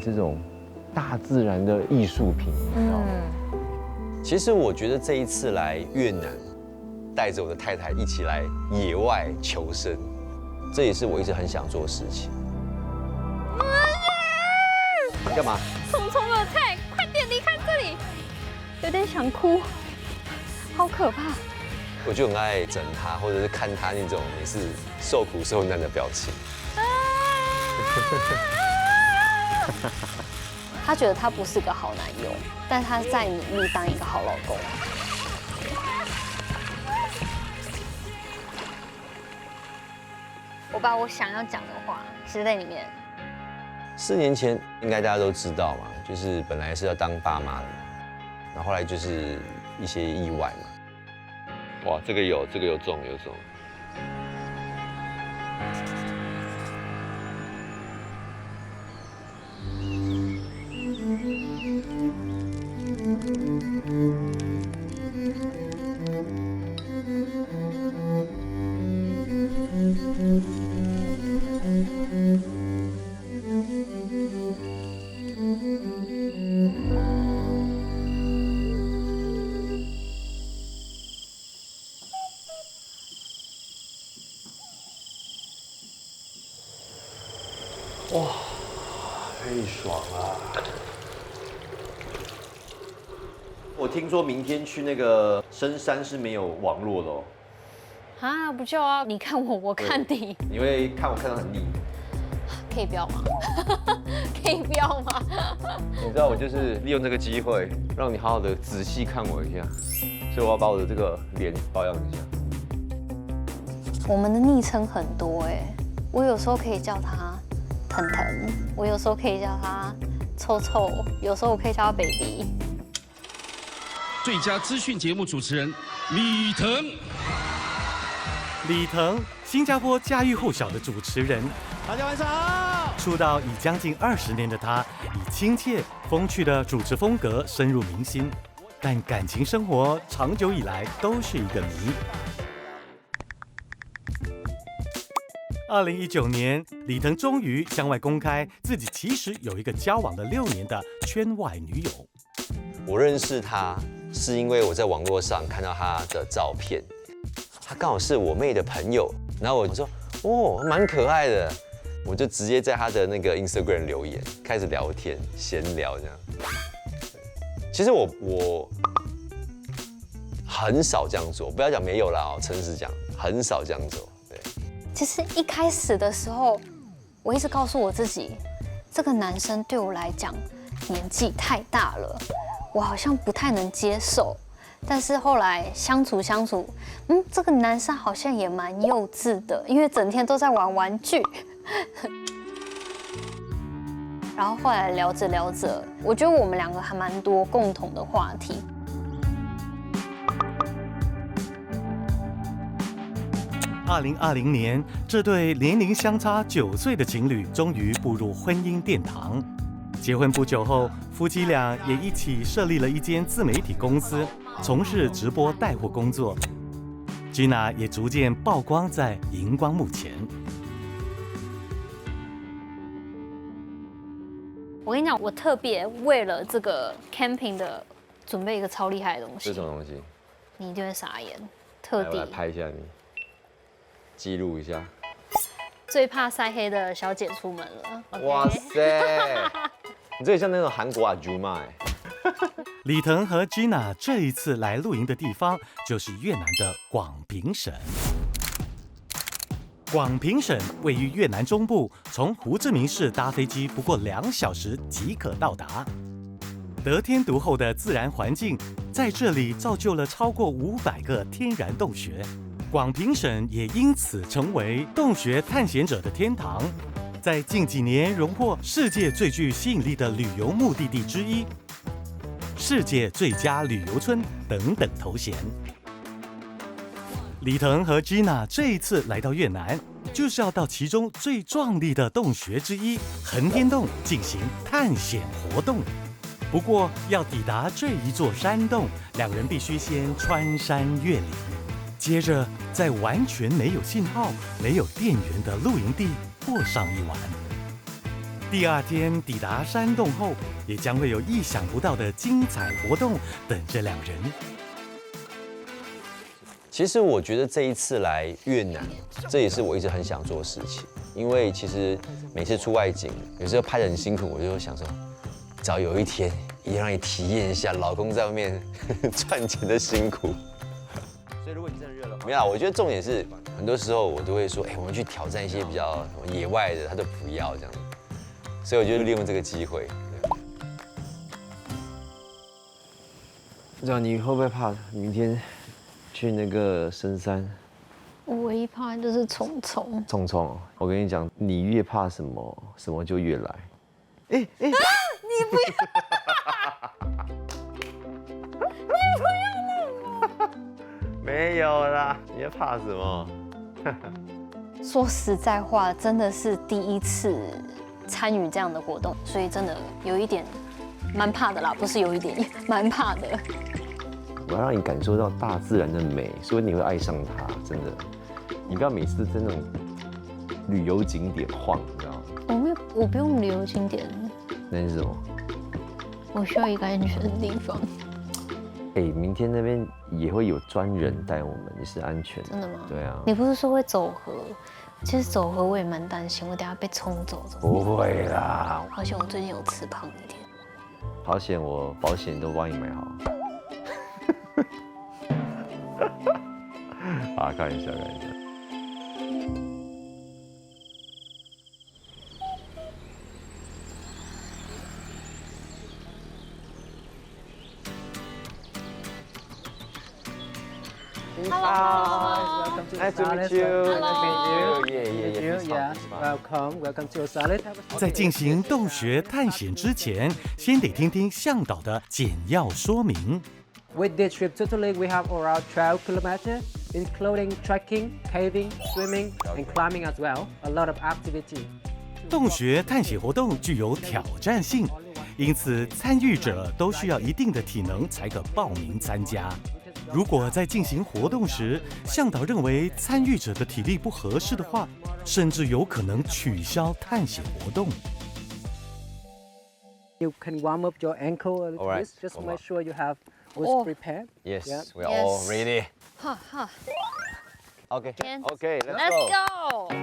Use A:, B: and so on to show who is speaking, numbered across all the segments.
A: 这种大自然的艺术品，你知道吗？
B: 其实我觉得这一次来越南，带着我的太太一起来野外求生，这也是我一直很想做的事情。你干嘛？
C: 虫虫的菜，快点离开这里！有点想哭，好可怕。
B: 我就很爱整他，或者是看他那种也是受苦受难的表情。
C: 他觉得他不是个好男友，但他在努力当一个好老公。我把我想要讲的话写在里面。
B: 4年前应该大家都知道嘛，就是本来是要当爸妈的嘛，然后后来就是一些意外嘛。哇，这个有中。哇，太爽了！我听说明天去那个深山是没有网络的哦。
C: 啊，不就啊？你看我，我看你，
B: 你会看我看到很腻。
C: 可以不要吗？可以不要吗？
B: 你知道我就是利用这个机会，让你好好的仔细看我一下，所以我要把我的这个脸保养一下。
C: 我们的昵称很多哎，我有时候可以叫他腾腾，我有时候可以叫他臭臭，有时候我可以叫他 baby。
D: 最佳资讯节目主持人李腾。
E: 李腾，新加坡家喻户晓的主持人。
F: 大家晚上好。
E: 出道已将近20年的他，以亲切风趣的主持风格深入民心，但感情生活长久以来都是一个谜。2019年，李腾终于向外公开自己其实有一个交往了6年的圈外女友。
B: 我认识他是因为我在网络上看到他的照片，他刚好是我妹的朋友，然后我说哦，蛮可爱的，我就直接在他的那个 Instagram 留言，开始聊天闲聊这样。其实我很少这样做，不要讲没有啦，诚实讲，很少这样做。对，
C: 其实一开始的时候，我一直告诉我自己，这个男生对我来讲年纪太大了，我好像不太能接受。但是后来相处，这个男生好像也蛮幼稚的，因为整天都在玩玩具。然后后来聊着，我觉得我们2个还蛮多共同的话题。
E: 2020年，这对年龄相差9岁的情侣终于步入婚姻殿堂。结婚不久后，夫妻俩也一起设立了一间自媒体公司，从事直播带货工作。Gina 也逐渐曝光在荧光幕前。
C: 我跟你讲，我特别为了这个 camping 的准备一个超厉害的东西。
B: 这什么东西？
C: 你一定会傻眼，特
B: 来，我
C: 地
B: 来拍一下你，记录一下。
C: 最怕晒黑的小姐出门了。Okay、
B: 哇塞，你这个像那种韩国阿舅妈哎。
E: 李腾和 Gina 这一次来露营的地方就是越南的广平省。广平省位于越南中部，从胡志明市搭飞机不过2小时即可到达。得天独厚的自然环境，在这里造就了超过500个天然洞穴。广平省也因此成为洞穴探险者的天堂，在近几年荣获世界最具吸引力的旅游目的地之一、世界最佳旅游村等等头衔。李腾和 Gina 这一次来到越南，就是要到其中最壮丽的洞穴之一横天洞进行探险活动。不过要抵达这一座山洞，2人必须先穿山越岭，接着在完全没有信号、没有电源的露营地过上一晚。第2天抵达山洞后，也将会有意想不到的精彩活动等着两人。
B: 其实我觉得这一次来越南，这也是我一直很想做的事情。因为其实每次出外景，有时候拍得很辛苦，我就想说，早有一天也让你体验一下老公在外面赚钱的辛苦。所以如果你真的热了，没有啦，我觉得重点是，很多时候我都会说，我们去挑战一些比较野外的，他都不要这样。所以我就利用这个机会。
A: 不知道你会不会怕明天去那个深山？
C: 我唯一怕就是虫虫。
A: 虫虫，我跟你讲，你越怕什么，什么就越来。
C: 你不要！
A: 没有啦，你在怕什么？
C: 说实在话，真的是第一次参与这样的活动，所以真的有一点蛮怕的啦，不是有一点，蛮怕的。
A: 我要让你感受到大自然的美，所以你会爱上它，真的。你不要每次在那种旅游景点晃，你知道吗？
C: 我不用旅游景点，
A: 那是什么？
C: 我需要一个安全的地方。
A: 明天那边也会有专人带我们，也是安全的。
C: 真的吗？
A: 对啊。
C: 你不是说会走河？其实走河我也蛮担心，我等下被冲走怎么办？
A: 不会啦，
C: 而且我最近有吃胖一点。
A: 好险，我保险都帮你买好。啊，开玩笑，开玩笑。
C: Hello.
A: Nice to meet you.
C: Hello.
A: Yeah.
F: Welcome to Salad.
E: 在进行洞穴探险之前，先得听听向导的简要说明。
F: With this trip, totally we have around 12 kilometers, including trekking, caving, swimming, and climbing as well. A lot of activity.
E: 洞穴探险活动具有挑战性，因此参与者都需要一定的体能才可报名参加。如果在进行活动时，向导认为参与者的体力不合适的话，甚至有可能取消探险活动。
F: You can warm up your ankle a little
B: Alright,
F: bit. Just
B: warm
F: make
B: up.
F: sure you have was
C: Oh.
F: prepared.
B: Yes,
F: Yeah.
B: we're all ready.
C: 哈哈
B: OK.
A: OK，Let's，Let's go。
C: go。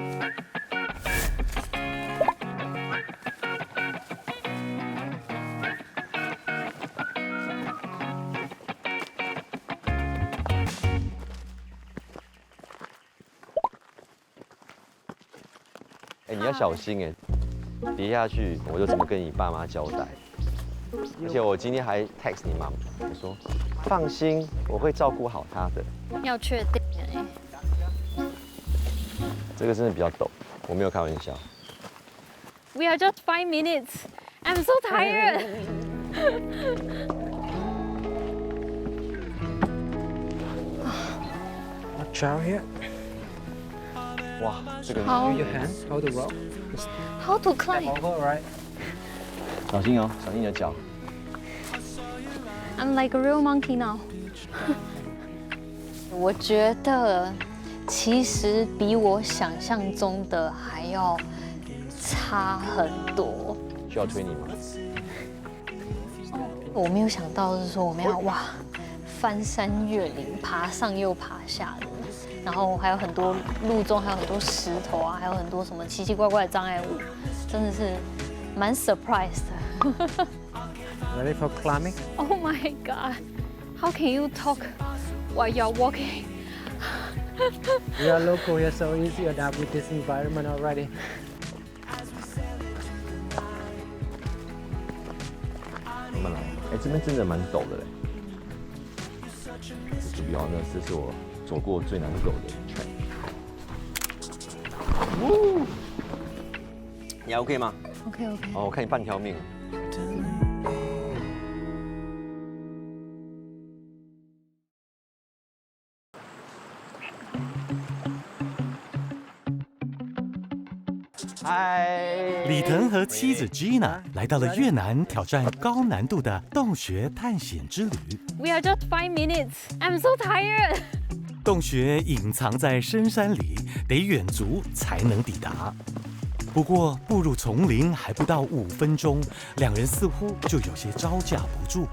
A: 你要小心跌下去我就怎么跟你爸妈交代。而且我今天还 text 你妈妈，我说放心，我会照顾好她的。
C: 要确定
A: 这个真的比较陡，我没有开玩笑。
C: We are just 5 minutes. I'm so tired.
F: Watch out here.
A: 哇，这个
C: How
F: Use your hand, hold the rope.
C: how to
F: Step
C: climb?
F: over, right?
A: 小心哦，小心你的脚。
C: I'm like a real monkey now. 我觉得其实比我想象中的还要差很多。
A: 需要推你吗？
C: 我没有想到是说我们要翻山越岭，爬上又爬下的，然后还有很多路中还有很多石头啊，还有很多什么奇奇怪怪的障碍物，真的是蛮 surprised 的。
F: Ready for climbing?
C: Oh my god! How can you talk while you're walking?
F: We are local here, so easy to adapt with this environment already.
A: 慢慢来。这边真的蛮陡的嘞。就比方呢，这是我走过最难走的 track。
B: 你还 OK 吗？
C: OK。
A: 哦，我看你半条命。
B: 嗨，
E: 李腾和妻子 Gina 来到了越南，挑战高难度的洞穴探险之旅。
C: We are just 5 minutes. I'm so tired.
E: 洞穴隐藏在深山里，得远足才能抵达。不过步入丛林还不到5分钟，两人似乎就有些招架不住。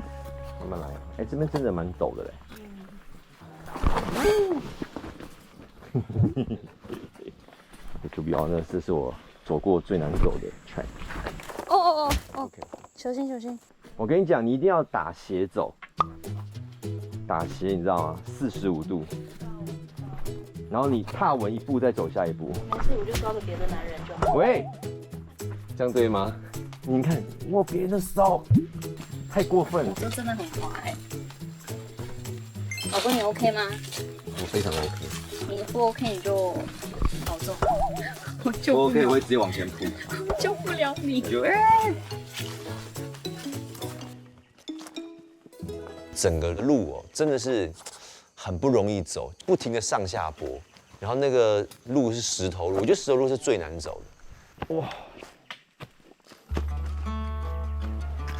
A: 慢慢来。哎，这边真的蛮陡的嘞。To be honest， 这是我走过最难走的 track。
C: 哦，小心小心。
A: 我跟你讲，你一定要打斜走，打斜你知道吗？45度，然后你踏稳一步再走下一步。
G: 还是我就抓着别的男人就好。
A: 喂，这样对吗？你看握别人的手，太过分了。
G: 这真的很滑哎。老公，你 OK 吗？
A: 我非常 OK。
G: 你不 OK 你就保重。我
A: 我
G: 救不
A: OK，
G: 了，
A: 我会直接往前扑。
G: 救不了你。
A: 就
B: 整个路哦，真的是很不容易走，不停的上下坡，然后那个路是石头路，我觉得石头路是最难走的。
A: 哇！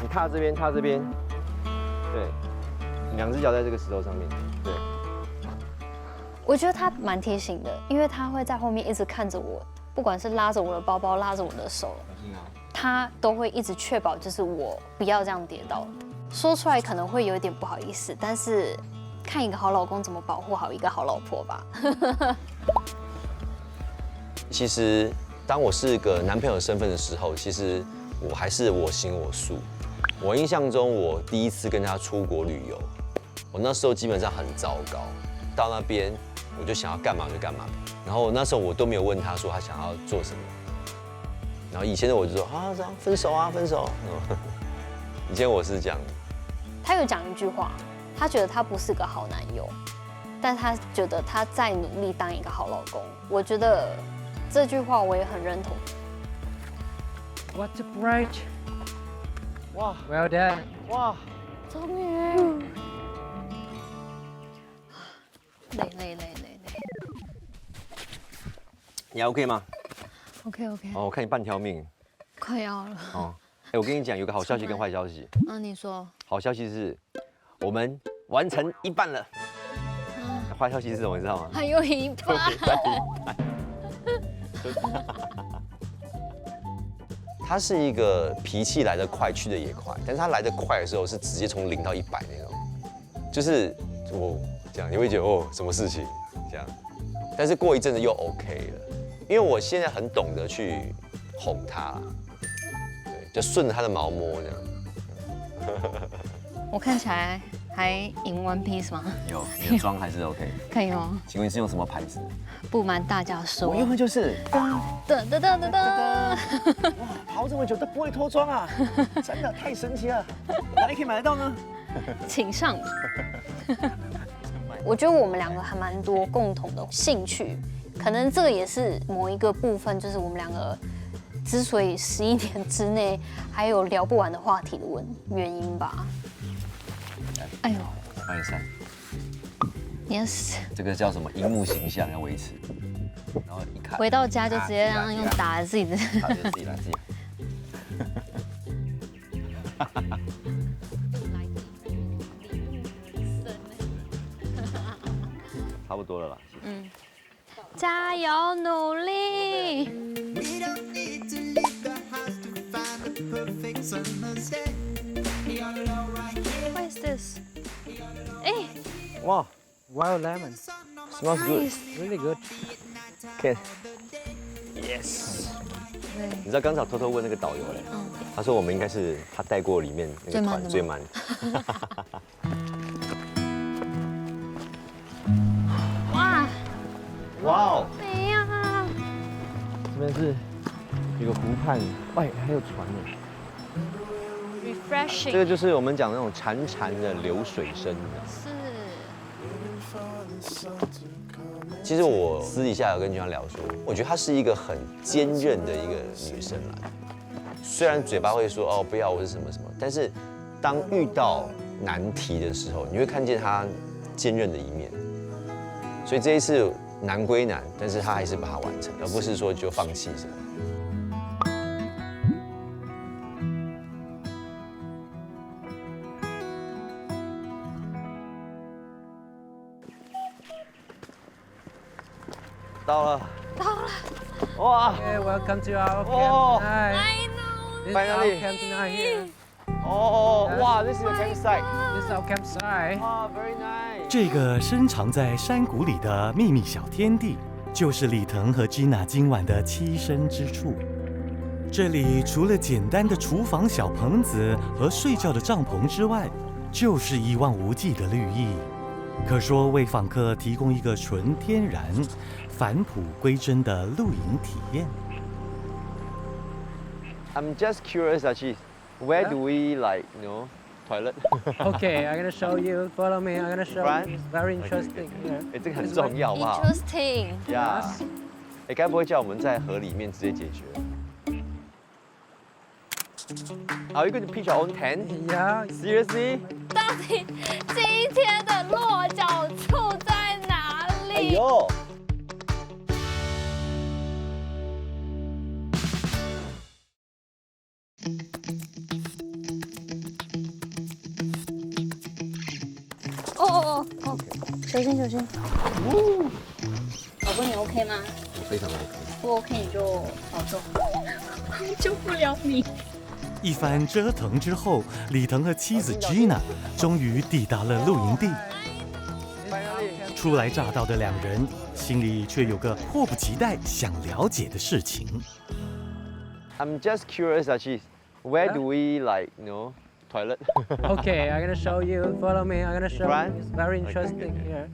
A: 你踏这边，踏这边，对，2只脚在这个石头上面，对。
C: 我觉得他蛮贴心的，因为他会在后面一直看着我，不管是拉着我的包包，拉着我的手，他都会一直确保就是我不要这样跌倒。说出来可能会有一点不好意思，但是看一个好老公怎么保护好一个好老婆吧。
B: 其实当我是个男朋友身份的时候，其实我还是我行我素。我印象中，我第一次跟他出国旅游，我那时候基本上很糟糕，到那边我就想要干嘛就干嘛，然后那时候我都没有问他说他想要做什么，然后以前的我就说啊，这样分手啊，分手。以前我是这样的。
C: 他有讲一句话，他觉得他不是个好男友，但他觉得他在努力当一个好老公。我觉得这句话我也很认同。
F: What a break!
A: 哇
F: Well done.
A: 哇！
C: 终于，累。
A: 你还 OK 吗？
C: OK，
A: 哦，我看你半条命。
C: 快要了。
A: 哦，哎，我跟你讲，有个好消息跟坏消息。
C: 你说。
A: 好消息是，我们完成一半了。坏消息是什么？你知道吗？
C: 还有一半。
B: 他是一个脾气来得快，去得也快，但是他来得快的时候是直接从0到100那种，就是我这样，你会觉得哦，什么事情这样，但是过一阵子又 OK 了，因为我现在很懂得去哄他，对，就顺着他的毛摸这样。
C: 我看起来还赢 One Piece 吗？
A: 有，你的妆还是 OK。
C: 可以吗？
A: 请问你是用什么牌子？
C: 不瞒大家说，
A: 我用的就是。
C: 噔。
A: 跑这么久都不会脱妆啊，真的太神奇了！哪里可以买得到呢？
C: 请上。我觉得我们两个还蛮多共同的兴趣，可能这个也是某一个部分，就是我们两个之所以11年之内还有聊不完的话题的原因吧。哎呦，
A: 帮你删。
C: 你是
A: 这个叫什么？荧幕形象要维持，然后一看
C: 回到家就直接让用打自己的，
A: 他就自己来自己来。差不多了吧？
C: 加油努力！
H: We don't need to leave the house to find the perfect summer's day. We got it all right here.
C: What is this? 哎
A: 哇
F: Wild lemon.
A: ，smells good。
F: Really good.
A: Can yes。你知道刚才我偷偷问那个导游嘞，他说我们应该是他带过里面那个团最慢。
C: 哇
A: 哇哦，
C: 美呀！
A: 这边是有个湖畔，哎，还有船呢。这
C: Refreshing
A: 个就是我们讲那种潺潺的流水声。
C: 是。
B: 其实我私底下有跟君阳聊说，我觉得她是一个很坚韧的一个女生啦。虽然嘴巴会说哦不要我是什么什么，但是当遇到难题的时候，你会看见她坚韧的一面。所以这一次难归难，但是她还是把它完成，而不是说就放弃什么。
A: 到了，哇
F: Okay, welcome to our
A: Oh.
F: camp tonight.
C: I know.
F: This is
A: Finally.
F: our camp tonight here.
A: 哦，哇，this is your campsite。
F: This is our campsite.
A: 哇，very nice。
E: 这个深藏在山谷里的秘密小天地，就是李腾和 Gina 今晚的栖身之处。这里除了简单的厨房小棚子和睡觉的帐篷之外，就是一望无际的绿意，可说为访客提供一个纯天然、返璞归真的露营体验。
A: I'm just curious, actually, where
F: Yeah.
A: do we like, toilet?
F: Okay, I'm gonna show you. Follow me. I'm gonna show
A: Right.
F: you. It's very interesting here.
A: 哎，这个很重要，好不好？
C: Interesting.
A: 呀，哎，该不会叫我们在河里面直接解决？Are you going to pitch your own tent?
F: Yeah.
A: Seriously?
C: 到底今天的落脚处在哪
A: 哎
C: 里？
A: 呦！
C: 哦，小心小心。
G: 宝贝，你 OK 吗？
A: 我非常 OK。
G: 不 OK 你就保重，救不了你。
E: 一番折腾之后，李腾和妻子 Gina 终于抵达了露营地。初来乍到的两人心里却有个迫不及待想了解的事情。
A: I'm just curious, actually, where do we like, toilet?
F: Okay, I'm gonna show you. Follow me. I'm gonna show
A: Right.
F: you. It's very interesting here.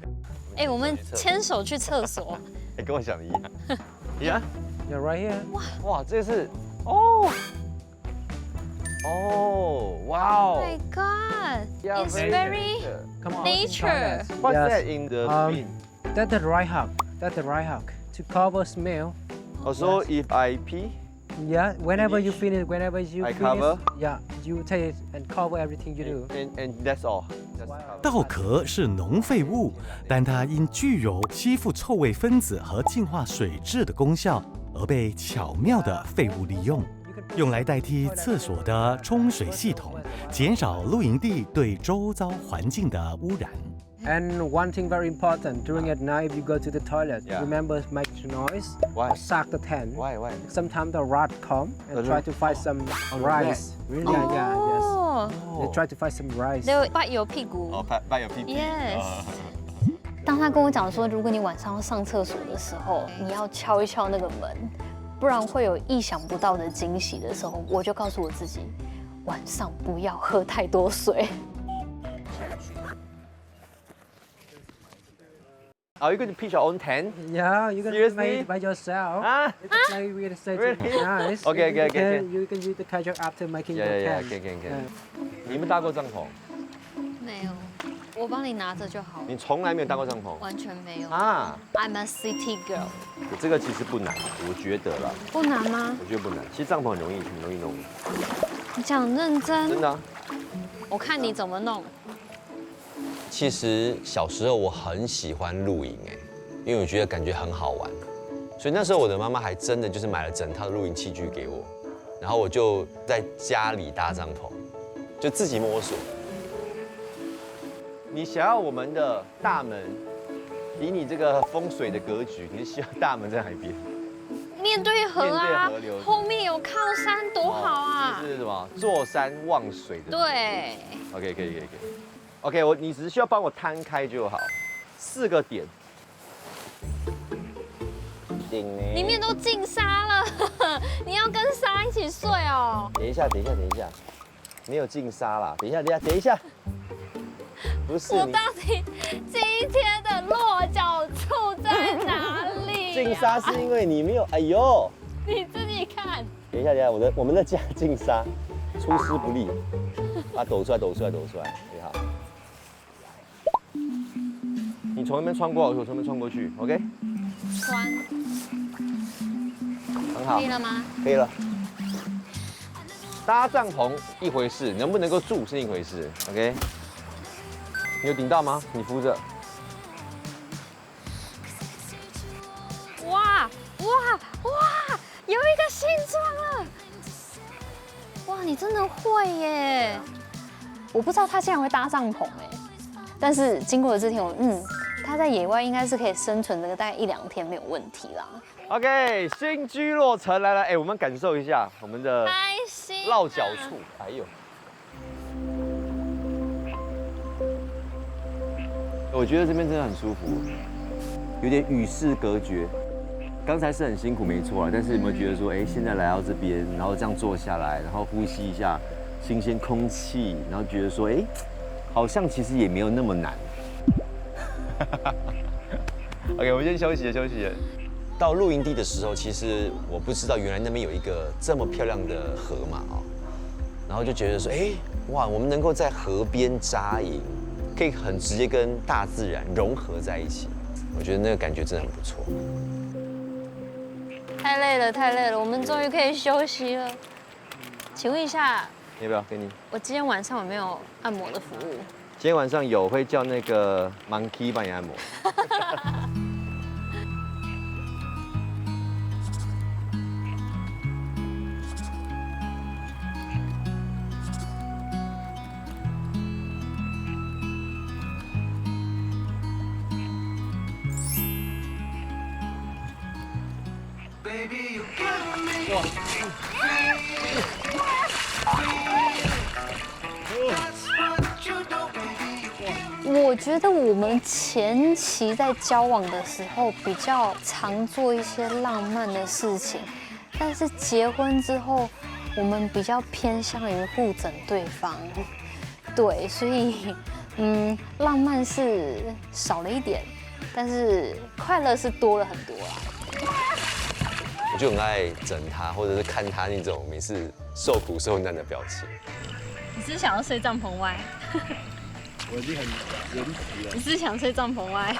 C: 哎，我们牵手去厕所。
A: 哎，跟我想的一样。呀，
F: You're right here.
A: 哇，这是哦，哇哦
C: Oh my God!
A: Yeah,
C: It's
A: very
C: very
A: good.
F: Come on.
C: nature.
A: What's
F: Yes.
A: that in the
F: Um,
A: bin?
F: That's the right hook. That's the right hook to cover smell.
A: Also, if I pee,
F: Yeah. Whenever you
A: Finish.
F: finish, whenever you
A: I
F: finish,
A: cover.
F: yeah, you take it and cover everything you do.
A: and that's all. Just cover.
E: 稻壳是农废物，但它因具有吸附臭味分子和净化水质的功效，而被巧妙的废物利用，用来代替厕所的冲水系统，减少露营地对周遭环境的污染。
F: And one thing very important during at night, if you go to the toilet,
A: Yeah.
F: remember make noise.
A: Why?
F: Or suck the tent.
A: Why?
F: Sometimes the rat come and try to find some rice.
A: Really?
F: Yeah, yeah, yes.
C: 哦
F: They try to find some rice.，They
C: will bite your 屁股。
A: 哦，拍有屁屁。
C: Yes。当他跟我讲说，如果你晚上要上厕所的时候，你要敲一敲那个门，不然会有意想不到的惊喜的时候，我就告诉我自己，晚上不要喝太多水。
A: Are you going to pitch your own tent?
F: Yeah, you can
A: Seriously?
F: make it by yourself.
A: 啊
F: You can make it with
A: Really?
F: nice.
A: Okay,
F: You
A: okay, okay,
F: can- You can use the ketchup after making your
A: Yeah,
F: tent.
A: can. 你们搭过帐篷？
C: 没有，我帮你拿着就好，
A: 你从来没有搭过帐篷
C: 完全没有。
A: 啊？
C: I'm a city girl。
A: 这个其实不难，我觉得啦，
C: 不难吗？
A: 我觉得不难。其实帐篷很容易弄，
C: 你讲认真，
A: 真的啊。
C: 我看你怎么弄。
B: 其实小时候我很喜欢露营因为我觉得感觉很好玩，所以那时候我的妈妈还真的就是买了整套的露营器具给我，然后我就在家里搭帐篷，就自己摸索。
A: 你想要我们的大门，以你这个风水的格局，你是希望大门在哪一边？
C: 面对河
A: 面
C: 啊
A: 对河流，
C: 后面有靠山，多好啊！
A: 是什么？坐山望水的。
C: 对，
A: OK，可以。OK，你只需要帮我摊开就好，4个点。
C: 里面都进沙了，你要跟沙一起睡哦。
A: 等一下，没有进沙啦。等一下，不是你
C: 我到底今天的落脚处在哪里、啊？
A: 进沙是因为你没有，哎呦，
C: 你自己看。
A: 等一下，我们的家进沙，出师不利，把它抖出来，你好。你从那边穿过来，我从那边穿过去 ，OK？
C: 穿
A: 很好
C: 可以，了吗？
A: 可以了。搭帐篷一回事，能不能够住是一回事 ，OK？ 你有顶到吗？你扶着。
C: 哇，有一个形状了！哇，你真的会耶！我不知道他竟然会搭帐篷哎，但是经过了这天，他在野外应该是可以生存这个大概1-2天没有问题啦。
A: OK， 新居落成来了，哎，我们感受一下我们的
C: 开心
A: 落脚处，哎呦，我觉得这边真的很舒服，有点与世隔绝。刚才是很辛苦，没错啊，但是有没有觉得说，哎，现在来到这边，然后这样坐下来，然后呼吸一下新鲜空气，然后觉得说，哎，好像其实也没有那么难。OK， 我们先休息了，休息了。
B: 到露营地的时候，其实我不知道原来那边有一个这么漂亮的河嘛哦，然后就觉得说，哎，哇，我们能够在河边扎营，可以很直接跟大自然融合在一起，我觉得那个感觉真的很不错。
C: 太累了，太累了，我们终于可以休息了。请问一下，
A: 要不要给你？
C: 我今天晚上有没有按摩的服务？
A: 今天晚上有会叫那个 Monkey 帮你按摩。
C: 我觉得我们前期在交往的时候比较常做一些浪漫的事情，但是结婚之后，我们比较偏向于互整对方。对，所以浪漫是少了一点，但是快乐是多了很多啦。
B: 我就很爱整他，或者是看他那种每次受苦受难的表情。
G: 你是想要睡帐篷外？
I: 我已经很原始了。
G: 你是想睡帐篷外？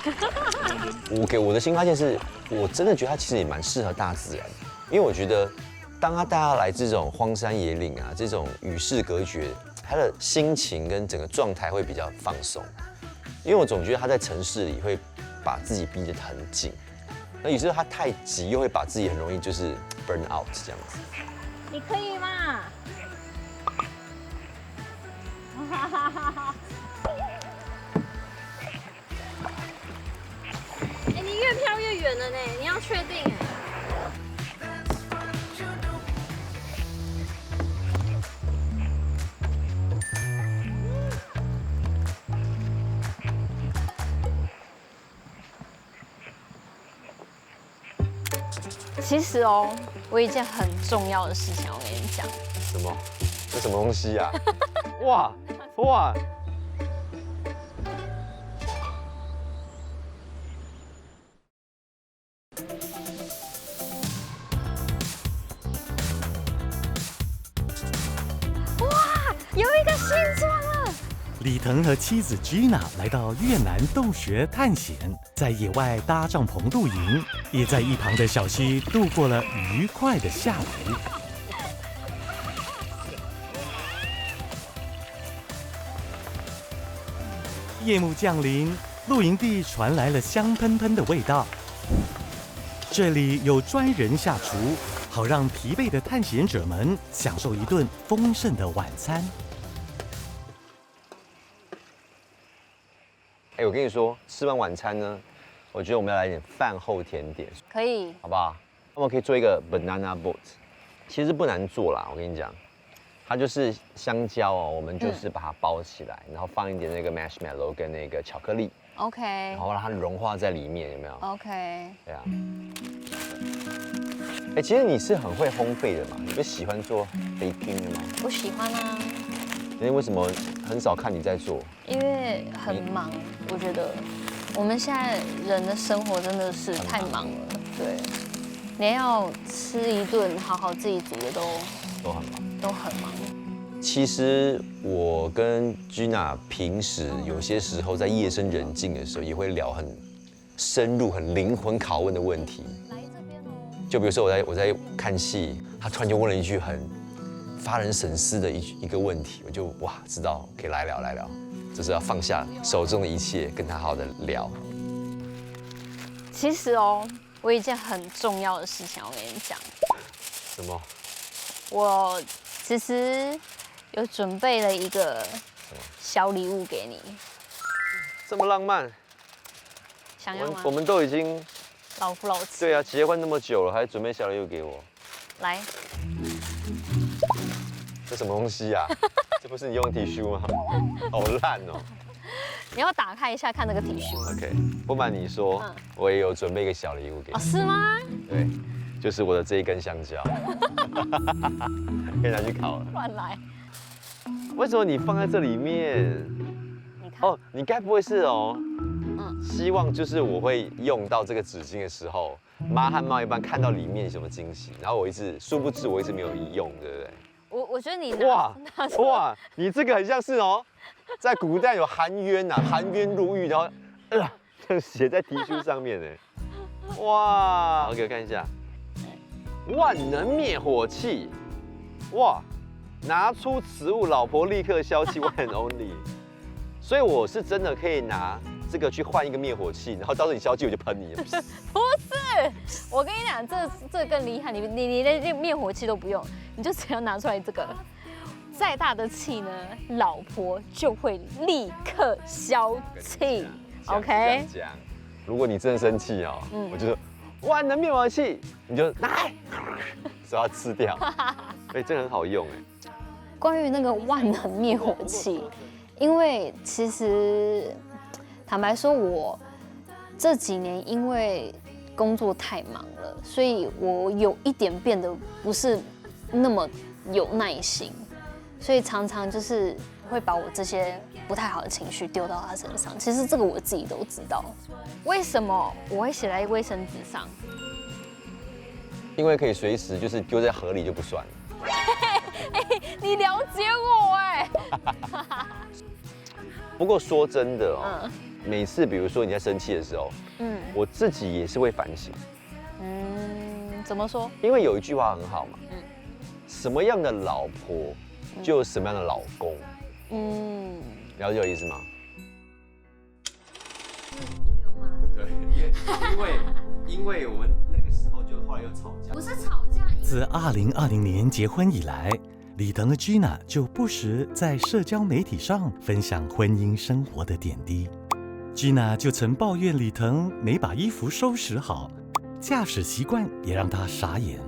B: 我的新发现是，我真的觉得他其实也蛮适合大自然，因为我觉得当他带他来这种荒山野岭啊，这种与世隔绝，他的心情跟整个状态会比较放松。因为我总觉得他在城市里会把自己逼得很紧，那有时候他太急，又会把自己很容易就是 burn out 这样子。
G: 你可以吗？哎，你越飘越远了呢，你要确定哎。
C: 其实哦，我有一件很重要的事情要跟你讲。
B: 什么？这什么东西啊？
A: 哇哇！
C: 有一个新装了。
E: 李腾和妻子 Gina 来到越南洞穴探险，在野外搭帐篷露营，也在一旁的小溪度过了愉快的下午。夜幕降临，露营地传来了香喷喷的味道。这里有专人下厨，好让疲惫的探险者们享受一顿丰盛的晚餐。
B: 哎，我跟你说，吃完晚餐呢，我觉得我们要来点饭后甜点，
C: 可以，
B: 好不好？我们可以做一个 banana boat， 其实不难做啦，我跟你讲，它就是香蕉哦，我们就是把它包起来，然后放一点那个 marshmallow 跟那个巧克力，
C: OK，
B: 然后让它融化在里面，有没有？
C: OK，
B: 对啊。哎，其实你是很会烘焙的嘛？你不喜欢做 baking 的吗？
C: 我喜欢啊，
B: 那为什么很少看你在做？
C: 因为很忙，我觉得我们现在人的生活真的是太忙了，对，连要吃一顿好好自己煮的
B: 都很忙。
C: 都很忙。
B: 其实我跟 Gina 平时有些时候在夜深人静的时候，也会聊很深入、很灵魂拷问的问题。就比如说我在看戏，他突然就问了一句很发人深思的一个问题，我就哇知道可以来聊，就是要放下手中的一切，跟他好好的聊。
C: 其实哦，我有一件很重要的事情要跟你讲。
B: 什么？
C: 我其实有准备了一个小礼物给你，
A: 这么浪漫，
C: 想要吗？
A: 我们都已经
C: 老夫老妻。
A: 对啊，结婚那么久了，还准备小礼物给我，
C: 来，
A: 这什么东西啊？这不是你用的体恤吗？好烂哦。
C: 你要打开一下看那个体恤。
A: OK， 不瞒你说，我也有准备一个小礼物给
C: 哦，
A: 你。
C: 是吗？
A: 对，就是我的这一根香蕉，可以拿去烤了。
C: 乱来。
A: 为什么你放在这里面？
C: 你看，
A: 哦，你该不会是哦？希望就是我会用到这个纸巾的时候，妈和猫一般看到里面有什么惊喜，然后殊不知我一直没有用，对不对？
C: 我觉得你
A: 哇，你这个很像是哦，在古代有含冤呐，含冤入狱，然后这样写在题书上面呢。哇，我给我看一下，万能灭火器，哇，拿出此物，老婆立刻消气 ，one and only。所以我是真的可以拿这个去换一个灭火器，然后到时候你消气我就喷你了。
C: 不是，我跟你讲，这更厉害，你连灭火器都不用，你就只要拿出来这个，再大的气呢，老婆就会立刻消气。OK，
A: 讲，如果你真的生气哦，我就说万能灭火器，你就拿来，只要吃掉。哎，这个很好用哎。
C: 关于那个万能灭火器，因为其实坦白说，我这几年因为工作太忙了，所以我有一点变得不是那么有耐心，所以常常就是会把我这些不太好的情绪丢到他身上。其实这个我自己都知道，为什么我会写在卫生纸上？
A: 因为可以随时就是丢在河里就不算了。
C: 你了解我哎。
A: 不过说真的哦，每次比如说你在生气的时候，我自己也是会反省。
C: 怎么说？
A: 因为有一句话很好嘛，什么样的老婆就有什么样的老公。了解我意思吗？对，因为我们那个时候就后来又吵架。
C: 不是吵架。
E: 自2020年结婚以来，李腾和 Gina 就不时在社交媒体上分享婚姻生活的点滴。Gina 就曾抱怨李腾没把衣服收拾好，驾驶习惯也让他傻眼。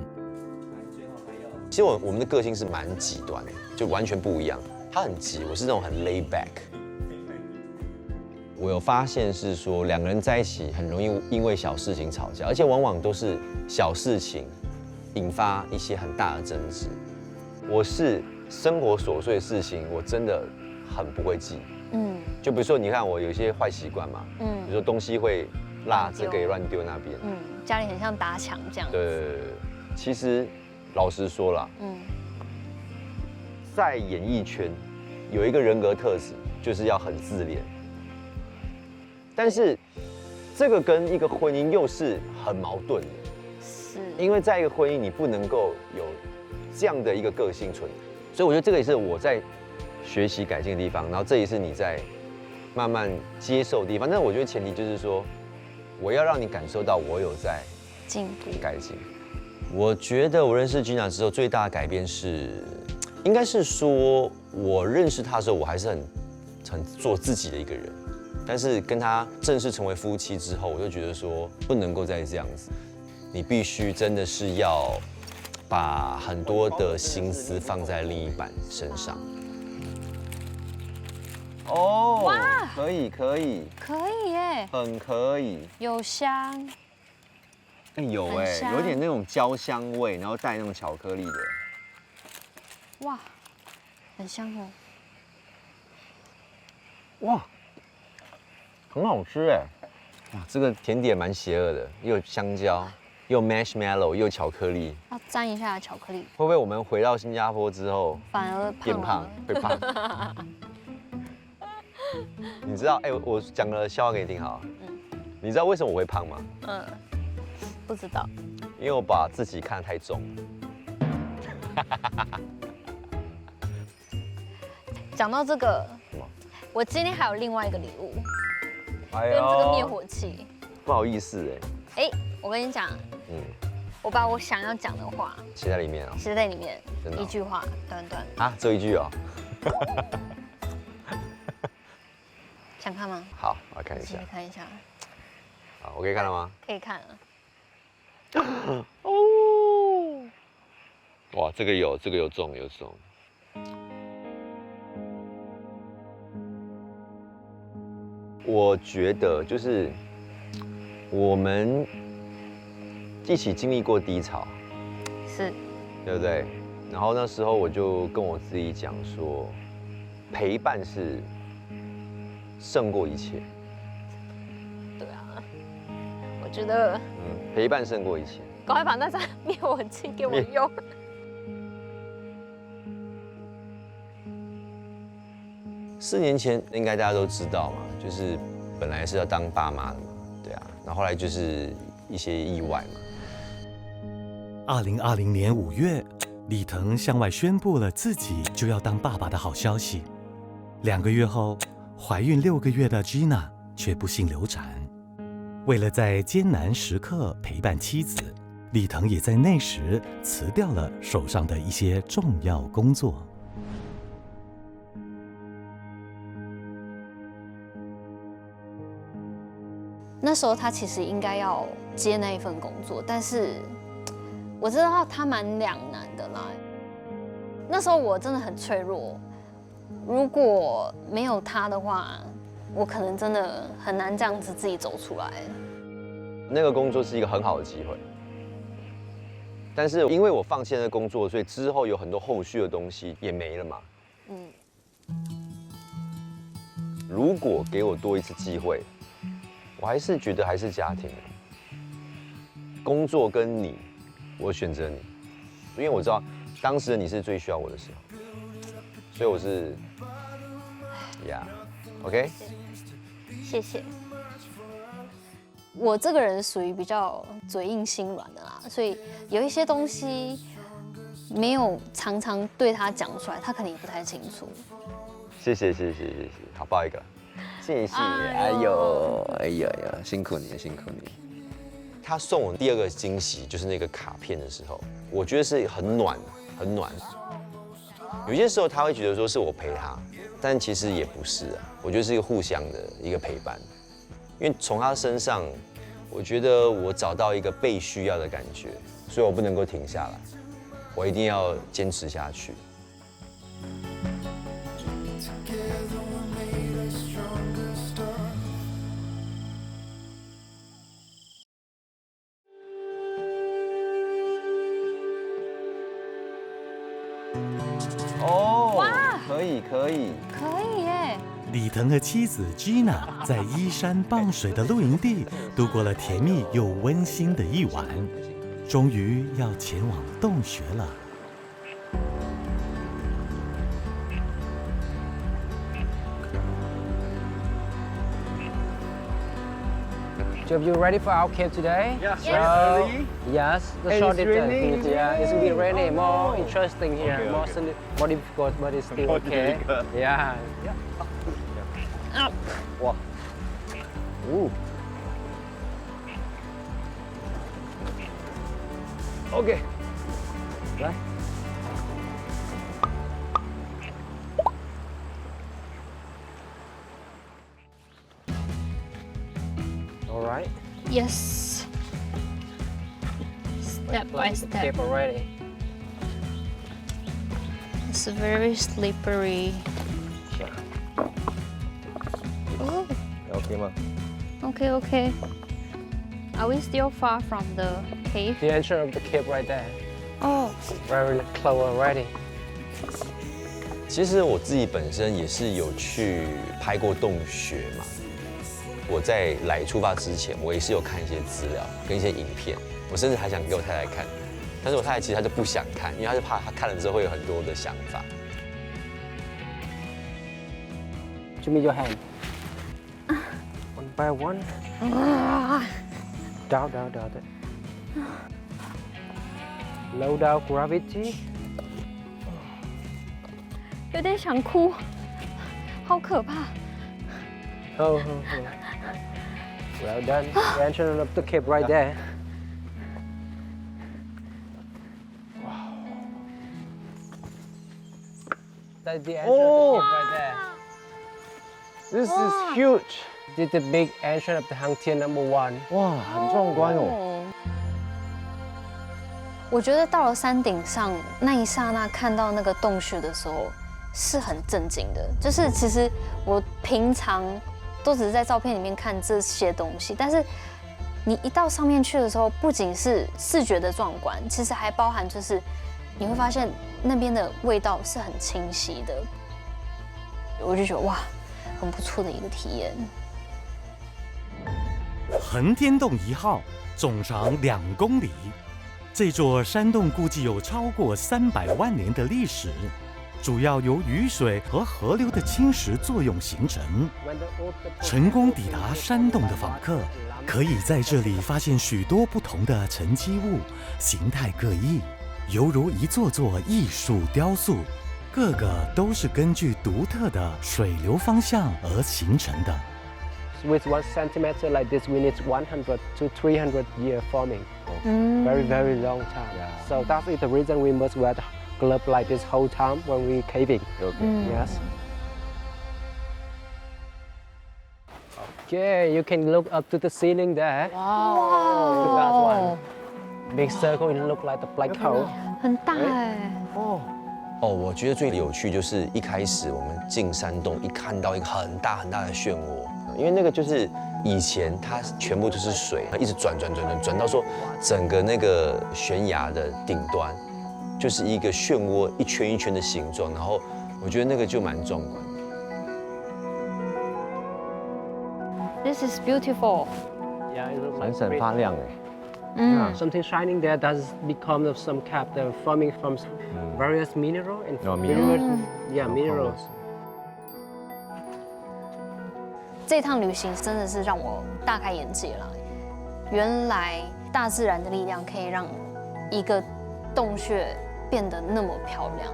B: 其实我们的个性是蛮极端的，就完全不一样。他很急，我是那种很 lay back。我有发现是说，两个人在一起很容易因为小事情吵架，而且往往都是小事情引发一些很大的争执。我是生活琐碎的事情，我真的很不会记。就比如说，你看我有一些坏习惯嘛，比如说东西会落这个也乱丢那边，
C: 家里很像打墙这样。
A: 对，其实老实说啦，在演艺圈有一个人格特质，就是要很自恋。但是这个跟一个婚姻又是很矛盾的，
C: 是
A: 因为在一个婚姻你不能够有这样的一个个性存在，所以我觉得这个也是我在学习改进的地方，然后这也是你在慢慢接受的地方。但是我觉得前提就是说，我要让你感受到我有在
C: 进步
A: 改进。
B: 我觉得我认识 Gina 之后，最大的改变是，应该是说我认识她的时候，我还是很做自己的一个人。但是跟她正式成为夫妻之后，我就觉得说不能够再这样子，你必须真的是要把很多的心思放在另一半身上。
A: 哦，
C: 哇，
A: 可以，
C: 可以耶，
A: 很可以。
C: 有香，
A: 有
C: 很香
A: 有点那种焦香味，然后带那种巧克力的。
C: 哇，很香哦。
A: 哇，很好吃哎！
B: 哇，这个甜点蛮邪恶的，又有香蕉，又 marshmallow， 又有巧克力。
C: 要沾一下巧克力，
A: 会不会我们回到新加坡之后
C: 反而
A: 变胖，会胖？你知道，我讲个笑话给你听好。你知道为什么我会胖吗？
C: 不知道。
A: 因为我把自己看得太重。
C: 讲到这个，我今天还有另外一个礼物，
A: 哎
C: 跟这个灭火器。
A: 不好意思
C: 我跟你讲，我把我想要讲的话
A: 写在里面啊。
C: 写在里面，
A: 真的哦
C: 一句话，短短。
A: 啊，只有一句哦。
C: 想看吗？
A: 好，我来看一下
C: 仔细。看一下。
A: 好，我可以看了吗？
C: 可以看了。
B: 哦，哇，这个有中。我觉得就是我们一起经历过低潮，
C: 是，
B: 对不对？然后那时候我就跟我自己讲说，陪伴是胜过一切。
C: 对啊，我觉得
B: 陪伴胜过一切。
C: 赶快把那张灭火器给我用。
B: 4年前应该大家都知道嘛，就是本来是要当爸妈的嘛，对啊，然后后来就是一些意外嘛。
E: 2020年5月，李腾向外宣布了自己就要当爸爸的好消息。2个月后，怀孕6个月的 Gina 却不幸流产。为了在艰难时刻陪伴妻子，李腾也在那时辞掉了手上的一些重要工作。
C: 那时候他其实应该要接那一份工作，但是我知道他蛮两难的啦。那时候我真的很脆弱，如果没有他的话，我可能真的很难这样子自己走出来。
B: 那个工作是一个很好的机会，但是因为我放弃了那个工作，所以之后有很多后续的东西也没了嘛。如果给我多一次机会。 我还是觉得还是家庭，工作跟你，我选择你，因为我知道当时的你是最需要我的时候，所以我是，OK，
C: 谢谢。我这个人属于比较嘴硬心软的啦，所以有一些东西没有常常对他讲出来，他可能也不太清楚。
B: 谢谢，好，抱一个。 谢谢，哎呦，辛苦你了，辛苦你。他送我第2个惊喜，就是那个卡片的时候，我觉得是很暖。有些时候他会觉得说是我陪他，但其实也不是啊。我觉得是一个互相的一个陪伴，因为从他身上，我觉得我找到一个被需要的感觉，所以我不能够停下来，我一定要坚持下去。 哦，哇，可以，
C: 可以耶！
E: 李腾和妻子 Gina 在依山傍水的露营地度过了甜蜜又温馨的一晚，终于要前往洞穴了。
F: So, you ready for our cave today?
I: Yes.
F: So, yes. The
I: And
F: short
I: it's
F: distance.
I: raining?
F: Yeah, it's gonna be rainy. More interesting here.
I: Okay,
F: More,
I: okay.
F: more difficult, but it's still
I: More
F: okay.
I: difficult.
F: Yeah.
B: 哇，哦 ，OK，
F: 来。 All right.
C: Yes. Step by
F: Let's
C: step.
F: Cave already.
C: It's very slippery. Oh,
B: OK 吗？
C: okay, okay. Are we still far from the cave?
F: The entrance of the cave right there.
C: Oh,
F: Very close already.
B: 其实我自己本身也是有去拍过洞穴嘛。我在来出发之前，我也是有看一些资料跟一些影片，我甚至还想给我太太看，但是我太太其实她就不想看，因为她就怕她看了之后会有很多的想法。
F: Show me your hand. One by one. Down, down, down. Low down gravity.
C: 有点想哭，好可怕。
F: Oh, oh, oh. Well done. The entrance of the cave right there. Wow. That's the entrance of the cave right there.
I: This is huge.
F: This is the big entrance of the Hang Tien #1.
B: 哇，很壮观哦。
C: 我觉得到了山顶上那一刹那看到那个洞穴的时候，是很震惊的。就是其实我平常都只是在照片里面看这些东西，但是你一到上面去的时候，不仅是视觉的壮观，其实还包含就是你会发现那边的味道是很清晰的。我就觉得哇，很不错的一个体验。
E: 恒天洞1号总长2公里，这座山洞估计有超过300万年的历史，主要由雨水和河流的侵蚀作用形成。成功抵达山洞的访客，可以在这里发现许多不同的沉积物，形态各异，犹如一座座艺术雕塑，个个都是根据独特的水流方向而形成的。
F: With 1 centimeter like this, we need 100 to 300 year forming. Very, very long time. So that is the reason we must wear the glove like this whole time when we caving. Yes. Okay, you can look up to the ceiling there. Wow. That one. Big circle, it look like the black hole.
C: 很大哎。
B: 哦，我觉得最有趣就是一开始我们进山洞，一看到一个很大很大的漩涡，因为那个就是以前它全部都是水，一直转到说整个那个悬崖的顶端就是一个漩涡一圈一圈的形状，然后我觉得那个就蛮壮观的。
C: This is beautiful.
F: Yeah, it looks
A: 闪
F: like
A: 闪
F: great.
A: 发亮哎。
F: Something shining there does become of some cap that are forming from various mineral and minerals.
C: 这趟旅行真的是让我大开眼界了。原来大自然的力量可以让一个洞穴变得那么漂亮。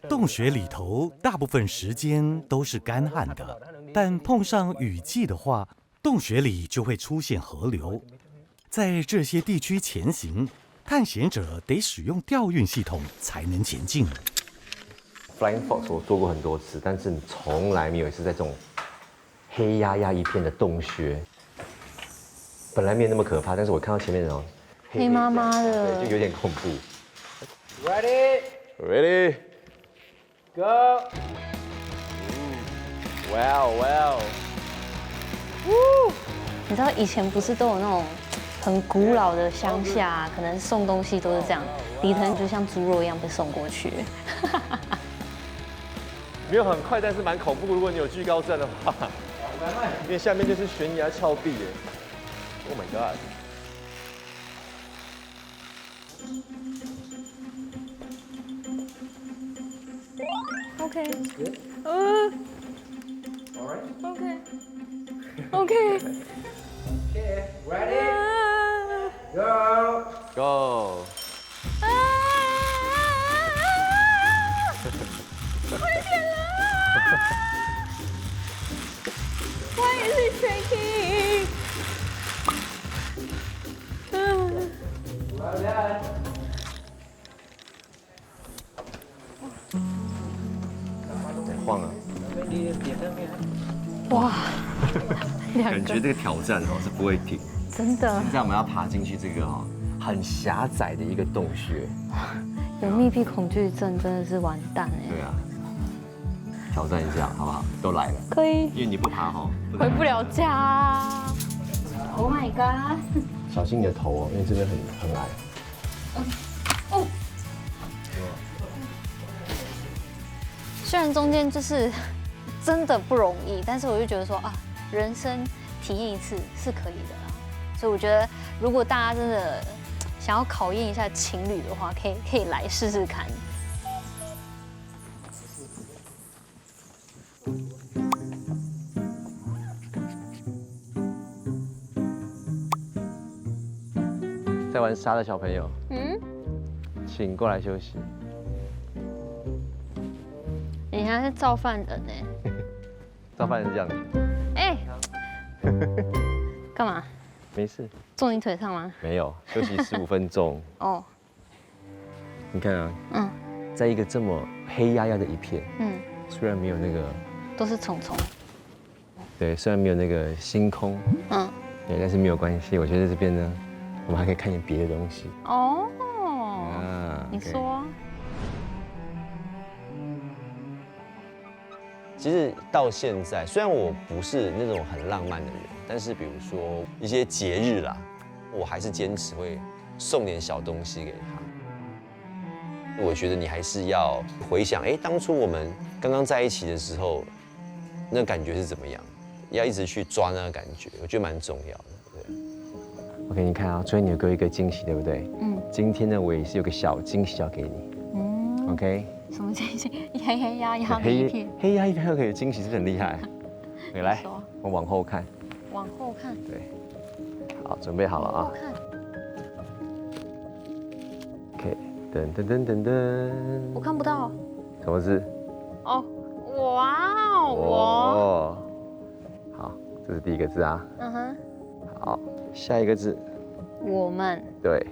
E: 洞穴里头大部分时间都是干旱的，但碰上雨季的话，洞穴里就会出现河流。在这些地区前行，探险者得使用调运系统才能前进。
A: Flying Fox 我做过很多次，但是从来没有一次在这种黑压压一片的洞穴。本来没有那么可怕，但是我看到前面那种
C: 黑麻麻的，
A: 对，就有点恐怖。
F: Ready,
A: Ready?
F: go.
A: Wow, wow.
C: 你知道以前不是都有那种很古老的乡下，可能送东西都是这样，里头就像猪肉一样被送过去。
A: 没有很快，但是蛮恐怖。如果你有惧高症的话，因为下面就是悬崖峭壁耶。Oh my god！
C: OK，OK，OK，
F: Okay, ready, go.
A: Go！
C: 快点啦！Why is it shaking？
A: 晃啊！
C: 哇，
A: 感觉这个挑战哦是不会停。
C: 真的
A: 现在我们要爬进去这个哦很狭窄的一个洞穴。
C: 有密闭恐惧症真的是完蛋哎。
A: 对啊，挑战一下好不好？都来了。
C: 可以。
A: 因为你不爬哦，
C: 回不了家。Oh my god！
A: 小心你的头哦，因为这边很矮。
C: 哦。虽然中间就是真的不容易，但是我就觉得说啊，人生体验一次是可以的啦。所以我觉得，如果大家真的想要考验一下情侣的话，可以来试试看。
A: 在玩沙的小朋友，请过来休息。
C: 你还是造饭人呢？
A: 造饭人是这样的。
C: 哎，干嘛？
A: 没事。
C: 坐你腿上吗？
A: 没有，休息15分钟。
C: 哦。
A: 你看啊，在一个这么黑压压的一片，虽然没有那个，
C: 都是虫虫。
A: 对，虽然没有那个星空，对，但是没有关系。我觉得这边呢，我们还可以看见别的东西。
C: 哦，你
A: OK
C: 说。
B: 其实到现在，虽然我不是那种很浪漫的人，但是比如说一些节日啦，我还是坚持会送点小东西给他。我觉得你还是要回想，当初我们刚刚在一起的时候，那感觉是怎么样？要一直去抓那个感觉，我觉得蛮重要的。对。
A: OK， 你看啊，昨天你有给我一个惊喜，对不对？今天呢，我也是有个小惊喜要给你。OK。
C: 什么惊喜？黑黑压压的一片。
A: 黑压一片可以有惊喜，是不是很厉害？你来，我往后看。
C: 往后看。
A: 对。好，准备好了啊。
C: 往后看。
A: OK， 噔噔噔噔噔。
C: 我看不到。
A: 什么字？
C: 哦，哇哦，我。
A: 好，这是第一个字啊。
C: 嗯哼。
A: 好，下一个字。
C: 我们。
A: 对。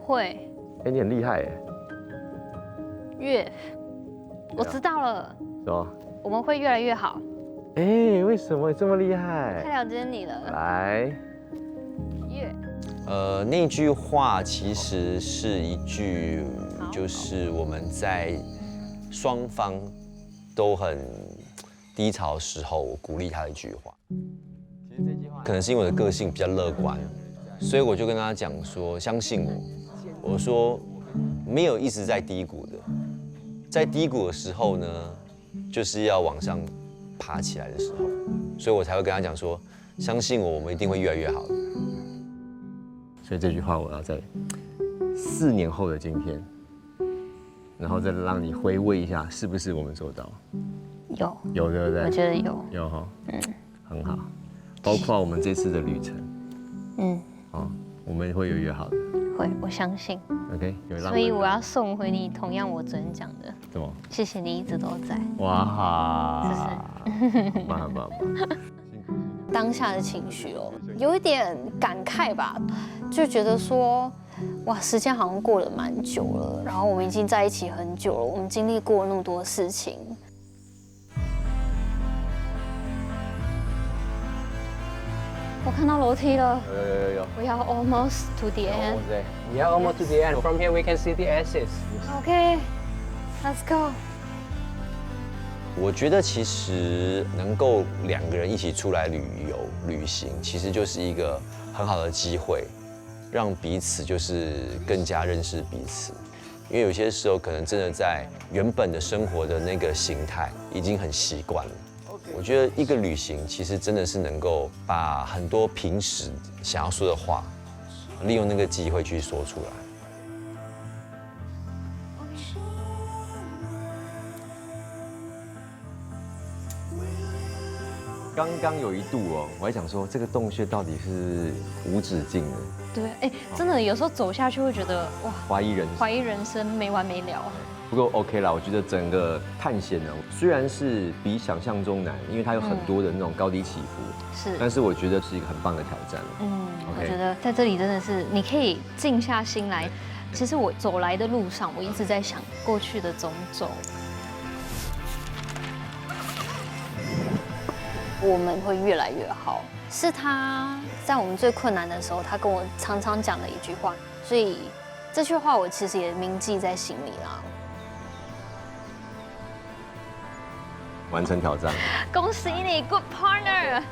C: 会。
A: 你很厉害耶。
C: 我知道了。
A: 什么？
C: 我们会越来越好。
A: 为什么这么厉害？
C: 太了解你了。
A: 来。
B: 那句话其实是一句，就是我们在双方都很低潮的时候，我鼓励他的一句话。其实这句话可能是因为我的个性比较乐观，所以我就跟他讲说，相信我。我说没有一直在低谷的，在低谷的时候呢，就是要往上爬起来的时候，所以我才会跟他讲说，相信我，我们一定会越来越好的。
A: 所以这句话我要在4年后的今天，然后再让你回味一下，是不是我们做到？有，对不对？
C: 我觉得有。
A: 有哈，很好。包括我们这次的旅程，我们会越来越好的。
C: 会，我相信。
A: OK，
C: 所以我要送回你同样我昨天讲的。
A: 什么？
C: 谢谢你一直都在。
A: 哇，很棒很棒。
C: 当下的情绪有一点感慨吧，就觉得说，哇，时间好像过了蛮久了，然后我们已经在一起很久了，我们经历过那么多事情。我看到楼梯了。有。We are almost to the end.
F: Yeah, almost to the end. From here we can see the exits.
C: Okay, let's go.
B: 我觉得其实能够2个人一起出来旅行，其实就是一个很好的机会，让彼此就是更加认识彼此。因为有些时候可能真的在原本的生活的那个形态已经很习惯了。我觉得一个旅行其实真的是能够把很多平时想要说的话，利用那个机会去说出来。
A: 刚刚有一度我还想说这个洞穴到底是无止境的。
C: 对，真的有时候走下去会觉得哇，怀疑人生没完没了。
A: 不过 OK 啦，我觉得整个探险呢，虽然是比想象中难，因为它有很多的那种高低起伏，但是我觉得是一个很棒的挑战。
C: 我觉得在这里真的是你可以静下心来。其实我走来的路上，我一直在想过去的种种。我们会越来越好，是他在我们最困难的时候，他跟我常常讲的一句话，所以这句话我其实也铭记在心里啦。
A: 完成挑战，
C: 恭喜你 ，Good partner。